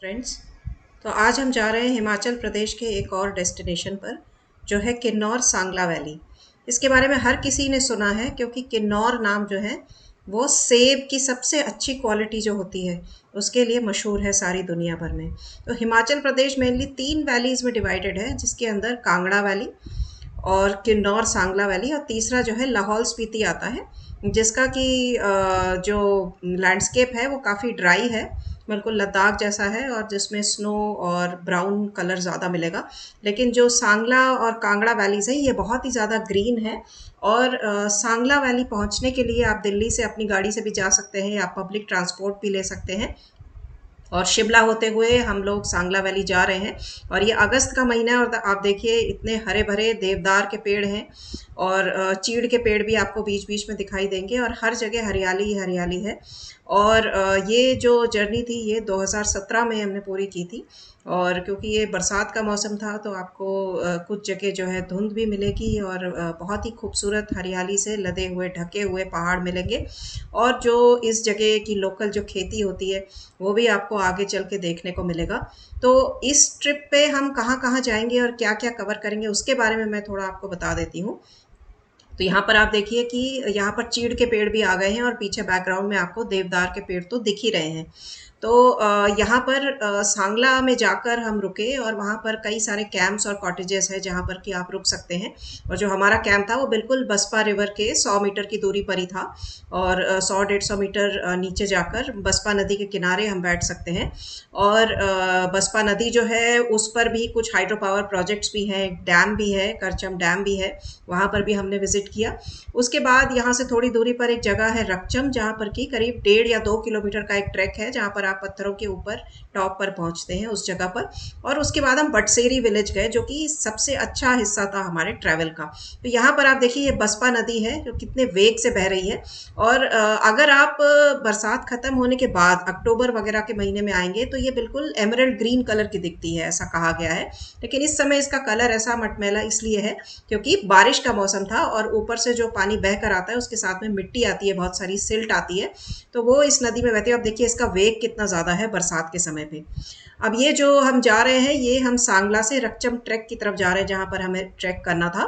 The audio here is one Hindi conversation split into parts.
फ्रेंड्स। तो आज हम जा रहे हैं हिमाचल प्रदेश के एक और डेस्टिनेशन पर, जो है किन्नौर सांगला वैली। इसके बारे में हर किसी ने सुना है क्योंकि किन्नौर नाम जो है वो सेब की सबसे अच्छी क्वालिटी जो होती है उसके लिए मशहूर है सारी दुनिया भर में। तो हिमाचल प्रदेश मेनली 3 वैलीज़ में डिवाइडेड है, जिसके अंदर कांगड़ा वैली और किन्नौर सांगला वैली, और तीसरा जो है लाहौल स्पीति आता है, जिसका कि जो लैंडस्केप है वो काफ़ी ड्राई है, बिल्कुल लद्दाख जैसा है, और जिसमें स्नो और ब्राउन कलर ज़्यादा मिलेगा। लेकिन जो सांगला और कांगड़ा वैलीज़ हैं ये बहुत ही ज़्यादा ग्रीन है। और सांगला वैली पहुंचने के लिए आप दिल्ली से अपनी गाड़ी से भी जा सकते हैं या पब्लिक ट्रांसपोर्ट भी ले सकते हैं। और शिमला होते हुए हम लोग सांगला वैली जा रहे हैं। और ये अगस्त का महीना है और आप देखिए इतने हरे भरे देवदार के पेड़ हैं, और चीड़ के पेड़ भी आपको बीच बीच में दिखाई देंगे, और हर जगह हरियाली ही हरियाली है। और ये जो जर्नी थी ये 2017 में हमने पूरी की थी। और क्योंकि ये बरसात का मौसम था तो आपको कुछ जगह जो है धुंध भी मिलेगी, और बहुत ही खूबसूरत हरियाली से लदे हुए ढके हुए पहाड़ मिलेंगे। और जो इस जगह की लोकल जो खेती होती है वो भी आपको आगे चल के देखने को मिलेगा। तो इस ट्रिप पे हम कहाँ-कहाँ जाएँगे और क्या-क्या कवर करेंगे उसके बारे में मैं थोड़ा आपको बता देती हूँ। तो यहाँ पर आप देखिए कि यहाँ पर चीड़ के पेड़ भी आ गए हैं, और पीछे बैकग्राउंड में आपको देवदार के पेड़ तो दिख ही रहे हैं। तो यहाँ पर सांगला में जाकर हम रुके, और वहाँ पर कई सारे कैंप्स और कॉटेजेस हैं जहाँ पर कि आप रुक सकते हैं। और जो हमारा कैंप था वो बिल्कुल बसपा रिवर के 100 मीटर की दूरी पर ही था, और 100-150 मीटर नीचे जाकर बसपा नदी के किनारे हम बैठ सकते हैं। और बसपा नदी जो है उस पर भी कुछ हाइड्रो पावर प्रोजेक्ट्स भी हैं, एक डैम भी है, करचम डैम भी है, वहाँ पर भी हमने विजिट किया। उसके बाद यहाँ से थोड़ी दूरी पर एक जगह है रकचम, जहाँ पर कि करीब 1.5 या 2 किलोमीटर का एक ट्रैक है, जहाँ पर आप पत्थरों के ऊपर टॉप पर पहुँचते हैं उस जगह पर। और उसके बाद हम बटसेरी विलेज गए, जो कि सबसे अच्छा हिस्सा था हमारे ट्रैवल का। तो यहाँ पर आप देखिए ये बसपा नदी है जो कितने वेग से बह रही है। और अगर आप बरसात खत्म होने के बाद अक्टूबर वगैरह के महीने में आएंगे तो ये बिल्कुल एमरल्ड ग्रीन कलर की दिखती है, ऐसा कहा गया है। लेकिन इस समय इसका कलर ऐसा मटमैला इसलिए है क्योंकि बारिश का मौसम था, और ऊपर से जो पानी बह कर आता है उसके साथ में मिट्टी आती है, बहुत सारी सिल्ट आती है, तो वो इस नदी में बहती है। अब देखिए इसका वेग कितना ज़्यादा है बरसात के समय पे। अब ये जो हम जा रहे हैं ये हम सांगला से रकचम ट्रैक की तरफ जा रहे हैं, जहाँ पर हमें ट्रैक करना था।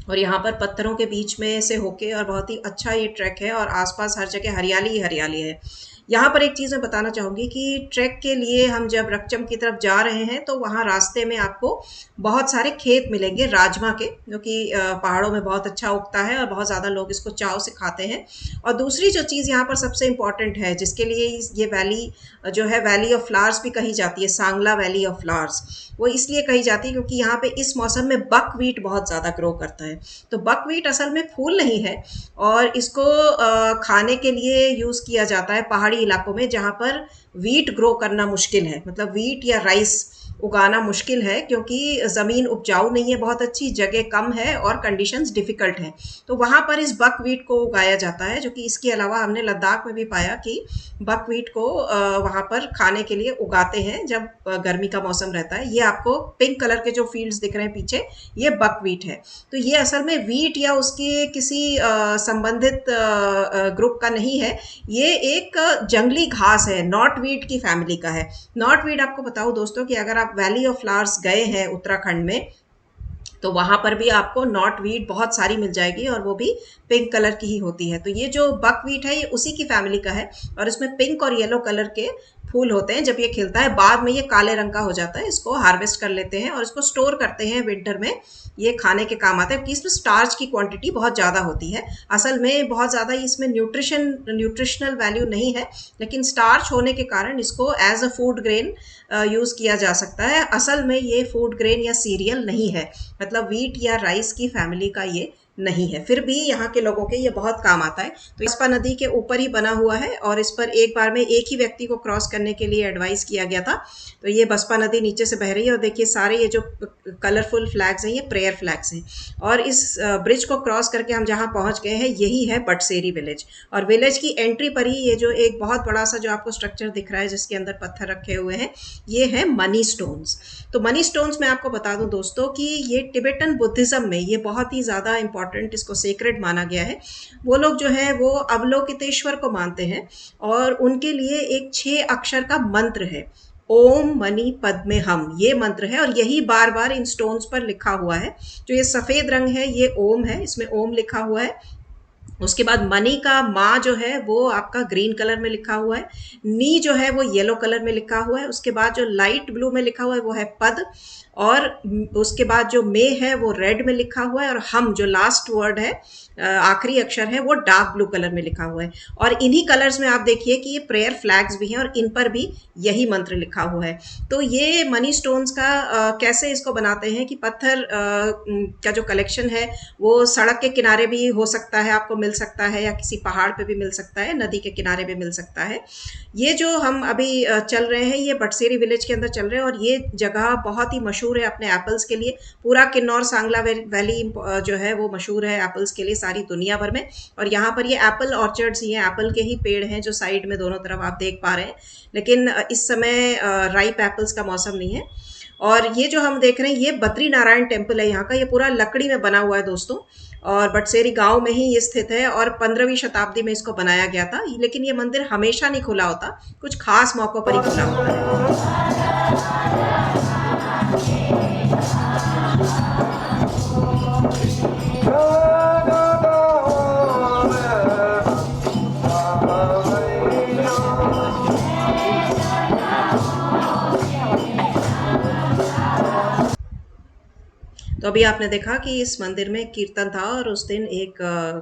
और यहाँ पर पत्थरों के बीच में से होके, और बहुत ही अच्छा ये ट्रैक है, और आसपास हर जगह हरियाली ही हरियाली है। यहाँ पर एक चीज़ मैं बताना चाहूँगी कि ट्रैक के लिए हम जब रकचम की तरफ जा रहे हैं तो वहाँ रास्ते में आपको बहुत सारे खेत मिलेंगे राजमा के, जो कि पहाड़ों में बहुत अच्छा उगता है और बहुत ज़्यादा लोग इसको चाव से खाते हैं। और दूसरी जो चीज़ यहाँ पर सबसे इम्पॉर्टेंट है, जिसके लिए ये वैली जो है वैली ऑफ फ्लावर्स भी कही जाती है, सांगला वैली ऑफ फ्लावर्स, वो इसलिए कही जाती है क्योंकि यहाँ पे इस मौसम में बकव्हीट बहुत ज़्यादा ग्रो करता है। तो बकव्हीट असल में फूल नहीं है, और इसको खाने के लिए यूज़ किया जाता है पहाड़ी इलाकों में जहाँ पर व्हीट ग्रो करना मुश्किल है, मतलब व्हीट या राइस उगाना मुश्किल है, क्योंकि ज़मीन उपजाऊ नहीं है, बहुत अच्छी जगह कम है, और कंडीशंस डिफ़िकल्ट हैं। तो वहाँ पर इस बकव्हीट को उगाया जाता है, जो कि इसके अलावा हमने लद्दाख में भी पाया कि बकव्हीट को वहाँ पर खाने के लिए उगाते हैं जब गर्मी का मौसम रहता है। ये आपको पिंक कलर के जो फील्ड्स दिख रहे हैं पीछे, ये बकव्हीट है। तो ये असल में व्हीट या उसके किसी संबंधित ग्रुप का नहीं है, ये एक जंगली घास है, नॉटवीड की फैमिली का है। नॉटवीड आपको बताऊं दोस्तों कि अगर आप वैली ऑफ फ्लावर्स गए हैं उत्तराखंड में तो वहां पर भी आपको नॉटवीड बहुत सारी मिल जाएगी, और वो भी पिंक कलर की ही होती है। तो ये जो बकवीट है ये उसी की फैमिली का है, और इसमें पिंक और येलो कलर के फूल होते हैं जब ये खिलता है, बाद में ये काले रंग का हो जाता है। इसको हार्वेस्ट कर लेते हैं और इसको स्टोर करते हैं विंटर में, ये खाने के काम आता है क्योंकि इसमें स्टार्च की क्वांटिटी बहुत ज़्यादा होती है। असल में बहुत ज़्यादा इसमें न्यूट्रिशनल वैल्यू नहीं है, लेकिन स्टार्च होने के कारण इसको as a food grain use किया जा सकता है। असल में ये फूड ग्रेन या सीरियल नहीं है, मतलब व्हीट या राइस की फैमिली का ये नहीं है, फिर भी यहाँ के लोगों के ये बहुत काम आता है। तो बसपा नदी के ऊपर ही बना हुआ है, और इस पर एक बार में एक ही व्यक्ति को क्रॉस करने के लिए एडवाइस किया गया था। तो ये बसपा नदी नीचे से बह रही है, और देखिए सारे ये जो कलरफुल फ्लैग्स हैं ये प्रेयर फ्लैग्स हैं। और इस ब्रिज को क्रॉस करके हम जहाँ पहुँच गए हैं यही है बटसेरी विलेज। और विलेज की एंट्री पर ही ये जो एक बहुत बड़ा सा जो आपको स्ट्रक्चर दिख रहा है जिसके अंदर पत्थर रखे हुए हैं, ये है मनी स्टोन्स। तो मनी स्टोन्स मैं आपको बता दूं दोस्तों कि ये टिबेटन बुद्धिज्म में ये बहुत ही ज़्यादा इंपॉर्टेंट, इसको सेक्रेड माना गया है। वो लोग जो है वो अवलोकितेश्वर को मानते हैं, और उनके लिए एक 6 अक्षर का मंत्र है। ओम मणि पद्मे हम, ये मंत्र है और यही बार बार इन स्टोन्स पर लिखा हुआ है। जो ये सफेद रंग है ये ओम है, इसमें ओम लिखा हुआ है। उसके बाद मनी का माँ जो है वो आपका ग्रीन कलर में लिखा हुआ है। नी जो है वो येलो कलर में लिखा हुआ है। उसके बाद जो लाइट ब्लू में लिखा हुआ है वो है पद। और उसके बाद जो मे है वो रेड में लिखा हुआ है। और हम जो लास्ट वर्ड है, आखिरी अक्षर है, वो डार्क ब्लू कलर में लिखा हुआ है। और इन्हीं कलर्स में आप देखिए कि ये प्रेयर फ्लैग्स भी हैं और इन पर भी यही मंत्र लिखा हुआ है। तो ये मनी स्टोन्स का कैसे इसको बनाते हैं कि पत्थर का जो कलेक्शन है वो सड़क के किनारे भी हो सकता है, आपको मिल सकता है, या किसी पहाड़ पे भी मिल सकता है, नदी के किनारे भी मिल सकता है। ये जो हम अभी चल रहे हैं ये बटसेरी विलेज के अंदर चल रहे हैं और ये जगह बहुत ही मशहूर है अपने एप्पल्स के लिए। पूरा किन्नौर सांगला वैली जो है वो मशहूर है एप्पल्स के लिए सारी दुनिया भर में। और यहाँ पर ये एप्पल ऑर्चर्ड्स ही हैं, एप्पल के ही पेड़ हैं जो साइड में दोनों तरफ आप देख पा रहे हैं। लेकिन इस समय राइप एप्पल्स का मौसम नहीं है। और ये जो हम देख रहे हैं ये बद्री नारायण टेम्पल है यहाँ का। ये पूरा लकड़ी में बना हुआ है दोस्तों, और बटसेरी गांव में ही ये स्थित है और 15वीं शताब्दी में इसको बनाया गया था। लेकिन ये मंदिर हमेशा नहीं खुला होता, कुछ खास मौकों पर ही खुला होता है। तो अभी आपने देखा कि इस मंदिर में कीर्तन था और उस दिन एक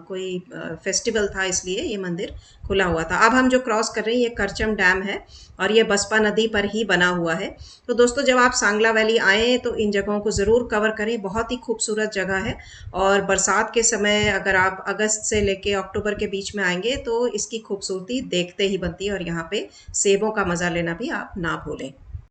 कोई फेस्टिवल था, इसलिए ये मंदिर खुला हुआ था। अब हम जो क्रॉस कर रहे हैं ये करचम डैम है और ये बसपा नदी पर ही बना हुआ है। तो दोस्तों जब आप सांगला वैली आएँ तो इन जगहों को ज़रूर कवर करें, बहुत ही खूबसूरत जगह है। और बरसात के समय अगर आप अगस्त से लेके अक्टूबर के बीच में आएंगे तो इसकी खूबसूरती देखते ही बनती है। और यहाँ पे सेबों का मज़ा लेना भी आप ना भूलें।